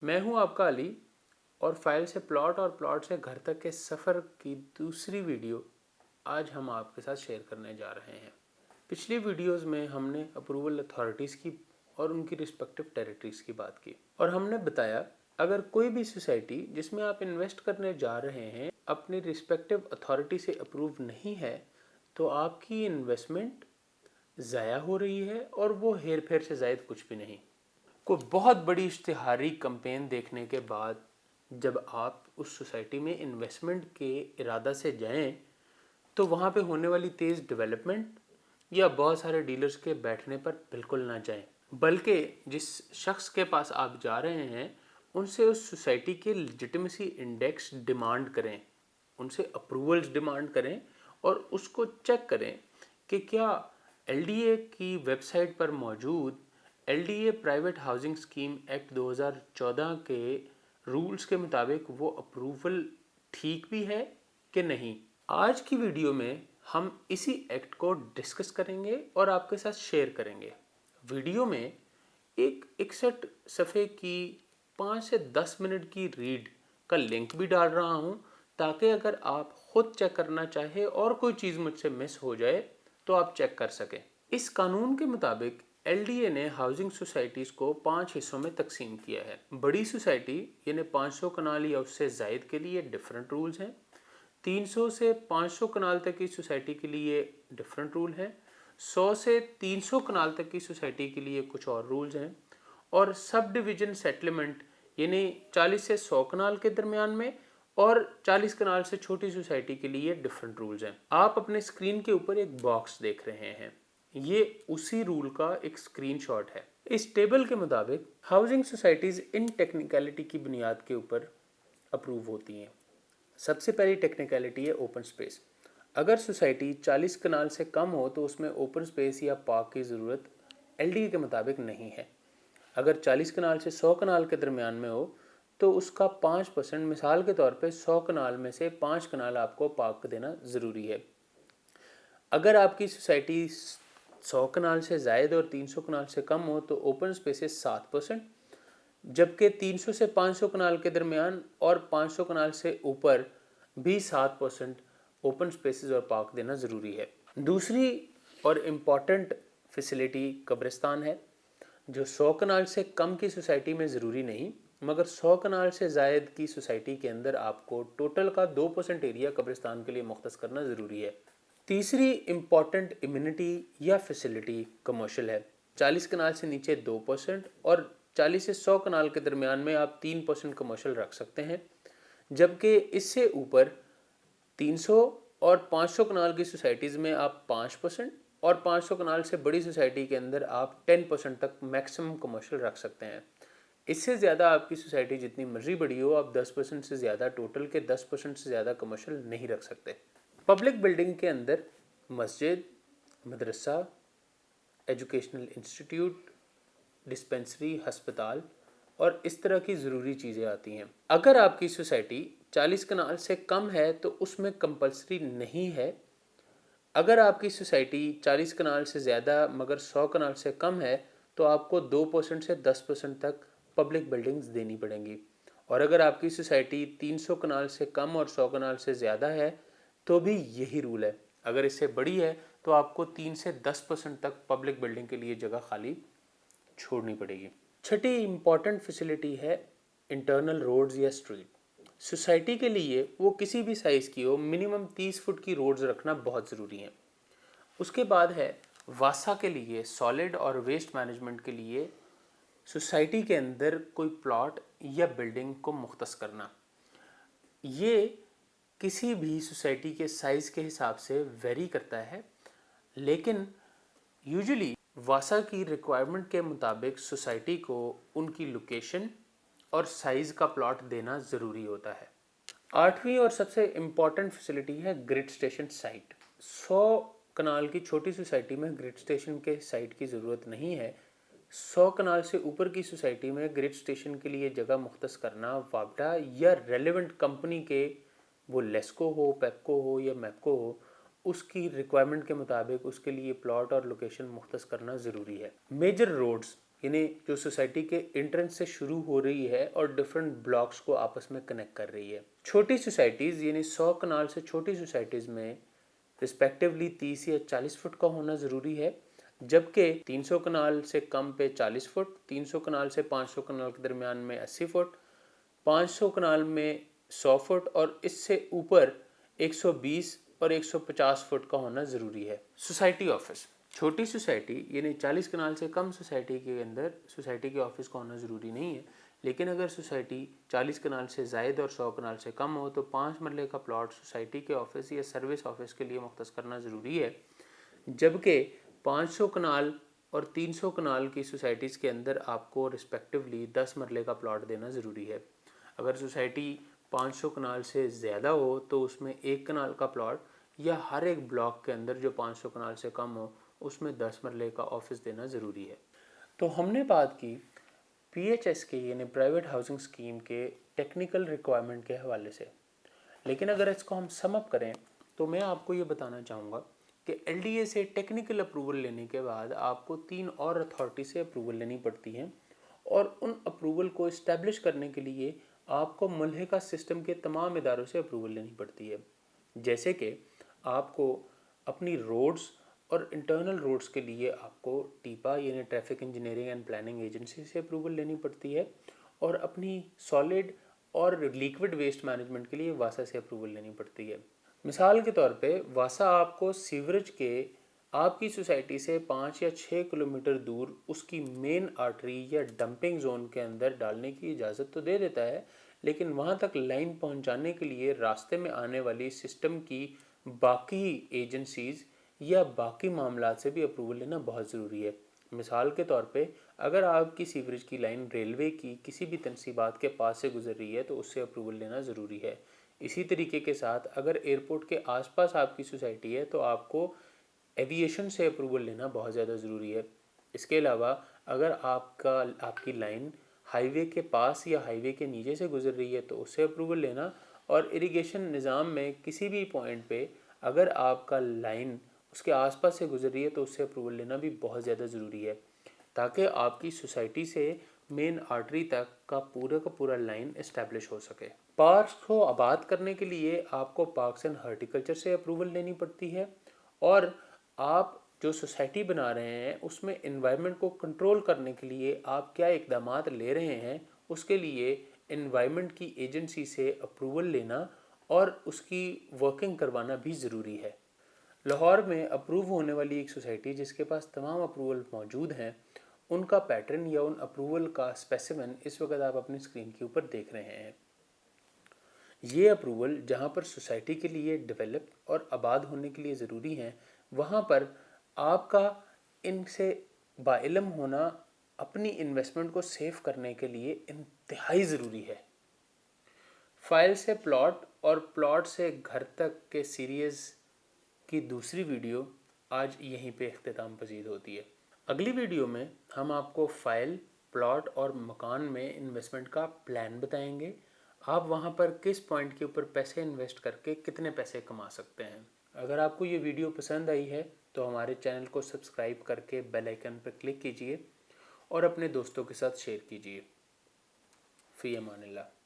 मैं हूं आपका अली और फाइल से प्लॉट और प्लॉट से घर तक के सफ़र की दूसरी वीडियो आज हम आपके साथ शेयर करने जा रहे हैं। पिछली वीडियोस में हमने अप्रूवल अथॉरिटीज़ की और उनकी रिस्पेक्टिव टेरिटरीज़ की बात की और हमने बताया अगर कोई भी सोसाइटी जिसमें आप इन्वेस्ट करने जा रहे हैं अपनी रिस्पेक्टिव अथॉरिटी से अप्रूव नहीं है तो आपकी इन्वेस्टमेंट ज़ाया हो रही है और वो हेर फेर से ज़ायद कुछ भी नहीं। कोई बहुत बड़ी इश्तिहारी कैंपेन देखने के बाद जब आप उस सोसाइटी में इन्वेस्टमेंट के इरादा से जाएं तो वहाँ पे होने वाली तेज़ डेवलपमेंट या बहुत सारे डीलर्स के बैठने पर बिल्कुल ना जाएं, बल्कि जिस शख्स के पास आप जा रहे हैं उनसे उस सोसाइटी के लेजिटिमेसी इंडेक्स डिमांड करें, उनसे अप्रूवल्स डिमांड करें और उसको चेक करें कि क्या एलडीए की वेबसाइट पर मौजूद LDA private housing scheme act 2014 के रूल्स के मुताबिक वो अप्रूवल ठीक भी है कि नहीं। आज की वीडियो में हम इसी एक्ट को डिस्कस करेंगे और आपके साथ शेयर करेंगे। वीडियो में एक 61 सफ़े की 5 से 10 मिनट की रीड का लिंक भी डाल रहा हूं ताकि अगर आप खुद चेक करना चाहे और कोई चीज़ मुझसे मिस हो जाए तो आप चेक कर सकें। इस कानून के मुताबिक एलडीए ने हाउसिंग सोसाइटीज़ को 5 हिस्सों में तकसीम किया है। बड़ी सोसाइटी यानी 500 कनाल या उससे ज़ायद के लिए डिफरेंट रूल्स हैं। 300 से 500 कनाल तक की सोसाइटी के लिए डिफरेंट रूल हैं। 100 से 300 कनाल तक की सोसाइटी के लिए कुछ और रूल्स हैं और सब डिवीज़न सेटलमेंट यानी 40 से 100 कनाल के दरमियान में और 40 कनाल से छोटी सोसाइटी के लिए डिफरेंट रूल्स हैं। आप अपने स्क्रीन के ऊपर एक बॉक्स देख रहे हैं, ये उसी रूल का एक स्क्रीनशॉट है। इस टेबल के मुताबिक हाउसिंग सोसाइटीज़ इन टेक्निकलिटी की बुनियाद के ऊपर अप्रूव होती हैं। सबसे पहली टेक्निकलिटी है ओपन स्पेस। अगर सोसाइटी 40 कनाल से कम हो तो उसमें ओपन स्पेस या पार्क की ज़रूरत एलडीए के मुताबिक नहीं है। अगर 40 कनाल से 100 कनाल के दरमियान में हो तो उसका 5%, मिसाल के तौर पे 100 कनाल में से 5 कनाल आपको पार्क देना ज़रूरी है। अगर आपकी सोसाइटी 100 कनाल से ज़ायद और 300 कनाल से कम हो तो ओपन स्पेसेस 7%, जबकि 300 से 500 कनाल के दरमियान और 500 कनाल से ऊपर भी 7% ओपन स्पेसेस और पार्क देना ज़रूरी है। दूसरी और इम्पॉर्टेंट फैसिलिटी कब्रिस्तान है, जो 100 कनाल से कम की सोसाइटी में ज़रूरी नहीं मगर 100 कनाल से ज़ायद की सोसाइटी के अंदर आपको टोटल का 2% एरिया कब्रिस्तान के लिए मुख्तस करना ज़रूरी है। तीसरी इम्पॉर्टेंट इम्यूनिटी या फैसिलिटी कमर्शियल है। 40 कनाल से नीचे 2% और 40 से 100 कनाल के दरमियान में आप 3% कमर्शियल रख सकते हैं, जबकि इससे ऊपर 300 और 500 कनाल की सोसाइटीज़ में आप 5% और 500 कनाल से बड़ी सोसाइटी के अंदर आप 10% तक मैक्सिमम कमर्शियल रख सकते हैं। इससे ज़्यादा आपकी सोसाइटी जितनी मर्जी बड़ी हो आप 10% से ज़्यादा, टोटल के 10% से ज़्यादा कमर्शियल नहीं रख सकते। पब्लिक बिल्डिंग के अंदर मस्जिद, मदरसा, एजुकेशनल इंस्टीट्यूट, डिस्पेंसरी, हस्पताल और इस तरह की ज़रूरी चीज़ें आती हैं। अगर आपकी सोसाइटी 40 कनाल से कम है तो उसमें कंपलसरी नहीं है। अगर आपकी सोसाइटी 40 कनाल से ज़्यादा मगर 100 कनाल से कम है तो आपको 2% से 10% तक पब्लिक बिल्डिंग्स देनी पड़ेंगी। और अगर आपकी सोसाइटी 300 कनाल से कम और 100 कनाल से ज़्यादा है तो भी यही रूल है। अगर इससे बड़ी है तो आपको 3 से 10% तक पब्लिक बिल्डिंग के लिए जगह खाली छोड़नी पड़ेगी। छठी इम्पॉर्टेंट फैसिलिटी है इंटरनल रोड्स या स्ट्रीट। सोसाइटी के लिए वो किसी भी साइज़ की हो मिनिमम 30 फुट की रोड्स रखना बहुत ज़रूरी है। उसके बाद है वासा के लिए, सॉलिड और वेस्ट मैनेजमेंट के लिए सोसाइटी के अंदर कोई प्लॉट या बिल्डिंग को मुख्तस करना। ये किसी भी सोसाइटी के साइज़ के हिसाब से वेरी करता है, लेकिन यूजुअली वासा की रिक्वायरमेंट के मुताबिक सोसाइटी को उनकी लोकेशन और साइज़ का प्लॉट देना ज़रूरी होता है। आठवीं और सबसे इम्पॉर्टेंट फैसिलिटी है ग्रिड स्टेशन साइट। 100 कनाल की छोटी सोसाइटी में ग्रिड स्टेशन के साइट की ज़रूरत नहीं है। 100 कनाल से ऊपर की सोसाइटी में ग्रिड स्टेशन के लिए जगह मुख्तस करना वापडा या रेलेवेंट कंपनी के, वो लेस्को हो, पेप्को हो या मैप्को हो, उसकी रिक्वायरमेंट के मुताबिक उसके लिए प्लॉट और लोकेशन मुख्तस करना ज़रूरी है। मेजर रोड्स यानी जो सोसाइटी के एंट्रेंस से शुरू हो रही है और डिफरेंट ब्लॉक्स को आपस में कनेक्ट कर रही है। छोटी सोसाइटीज़ यानी 100 कनाल से छोटी सोसाइटीज़ में रिस्पेक्टिवली 30 या 40 फुट का होना ज़रूरी है, जबकि 300 कनाल से कम पे 40 फुट, 300 कनाल से 500 कनाल के दरमियान में 80 फुट, 500 कनाल में 100 फुट और इससे ऊपर 120 और 150 फुट का होना ज़रूरी है। सोसाइटी ऑफिस, छोटी सोसाइटी यानी 40 कनाल से कम सोसाइटी के अंदर सोसाइटी के ऑफिस का होना ज़रूरी नहीं है, लेकिन अगर सोसाइटी 40 कनाल से ज़ायद और 100 कनाल से कम हो तो 5 मरले का प्लॉट सोसाइटी के ऑफिस या सर्विस ऑफिस के लिए मुख्तस करना ज़रूरी है, जबकि 500 कनाल और 300 कनाल की सोसाइटीज़ के अंदर आपको रिस्पेक्टिवली 10 मरले का प्लॉट देना ज़रूरी है। अगर सोसाइटी 500 कनाल से ज़्यादा हो तो उसमें 1 कनाल का प्लॉट या हर एक ब्लॉक के अंदर जो 500 कनाल से कम हो उसमें 10 मरले का ऑफिस देना ज़रूरी है। तो हमने बात की PHS के यानी प्राइवेट हाउसिंग स्कीम के टेक्निकल रिक्वायरमेंट के हवाले से, लेकिन अगर इसको हम सम अप करें तो मैं आपको ये बताना चाहूँगा कि LDA से टेक्निकल अप्रूवल लेने के बाद आपको 3 और अथॉरिटी से अप्रूवल लेनी पड़ती है और उन अप्रूवल को इस्टेब्लिश करने के लिए आपको मुल्हिका सिस्टम के तमाम इदारों से अप्रूवल लेनी पड़ती है। जैसे कि आपको अपनी रोड्स और इंटरनल रोड्स के लिए आपको टीपा यानी traffic engineering and planning agency से अप्रूवल लेनी पड़ती है और अपनी सॉलिड और लिक्विड वेस्ट मैनेजमेंट के लिए वासा से अप्रूवल लेनी पड़ती है। मिसाल के तौर पे वासा आपको सीवरेज के आपकी सोसाइटी से 5 या 6 किलोमीटर दूर उसकी मेन आर्टरी या डंपिंग जोन के अंदर डालने की इजाज़त तो दे देता है, लेकिन वहाँ तक लाइन पहुँचाने के लिए रास्ते में आने वाली सिस्टम की बाकी एजेंसीज़ या बाकी मामलात से भी अप्रूवल लेना बहुत ज़रूरी है। मिसाल के तौर पे अगर आपकी सीवरेज की लाइन रेलवे की किसी भी तनसीबात के पास से गुजर रही है तो उससे अप्रूवल लेना ज़रूरी है। इसी तरीके के साथ अगर एयरपोर्ट के आसपास आपकी सोसाइटी है तो आपको एविएशन से अप्रूवल लेना बहुत ज़्यादा ज़रूरी है। इसके अलावा अगर आपकी लाइन हाईवे के पास या हाईवे के नीचे से गुजर रही है तो उससे अप्रूवल लेना, और इरिगेशन निज़ाम में किसी भी पॉइंट पे अगर आपका लाइन उसके आसपास से गुजर रही है तो उससे अप्रूवल लेना भी बहुत ज़्यादा ज़रूरी है, ताकि आपकी सोसाइटी से मेन आर्टरी तक का पूरा लाइन इस्टेब्लिश हो सके। पार्क्स को आबाद करने के लिए आपको पार्क्स एंड हॉर्टिकल्चर से अप्रूवल लेनी पड़ती है, और आप जो सोसाइटी बना रहे हैं उसमें एनवायरनमेंट को कंट्रोल करने के लिए आप क्या इक़दामात ले रहे हैं उसके लिए एनवायरनमेंट की एजेंसी से अप्रूवल लेना और उसकी वर्किंग करवाना भी ज़रूरी है। लाहौर में अप्रूव होने वाली एक सोसाइटी जिसके पास तमाम अप्रूवल मौजूद हैं, उनका पैटर्न या उन अप्रूवल का स्पेसिमेन इस वक्त आप अपनी स्क्रीन के ऊपर देख रहे हैं। ये अप्रूवल जहाँ पर सोसाइटी के लिए डेवलप और आबाद होने के लिए ज़रूरी हैं, वहाँ पर आपका इनसे बाइलम होना अपनी इन्वेस्टमेंट को सेव करने के लिए इंतहाई ज़रूरी है। फाइल से प्लॉट और प्लॉट से घर तक के सीरीज़ की दूसरी वीडियो आज यहीं पे इख्तिताम पजीद होती है। अगली वीडियो में हम आपको फाइल, प्लॉट और मकान में इन्वेस्टमेंट का प्लान बताएंगे। आप वहाँ पर किस पॉइंट के ऊपर पैसे इन्वेस्ट करके कितने पैसे कमा सकते हैं। अगर आपको ये वीडियो पसंद आई है तो हमारे चैनल को सब्सक्राइब करके बेल आइकन पर क्लिक कीजिए और अपने दोस्तों के साथ शेयर कीजिए। फ़ी अमानिल्लाह।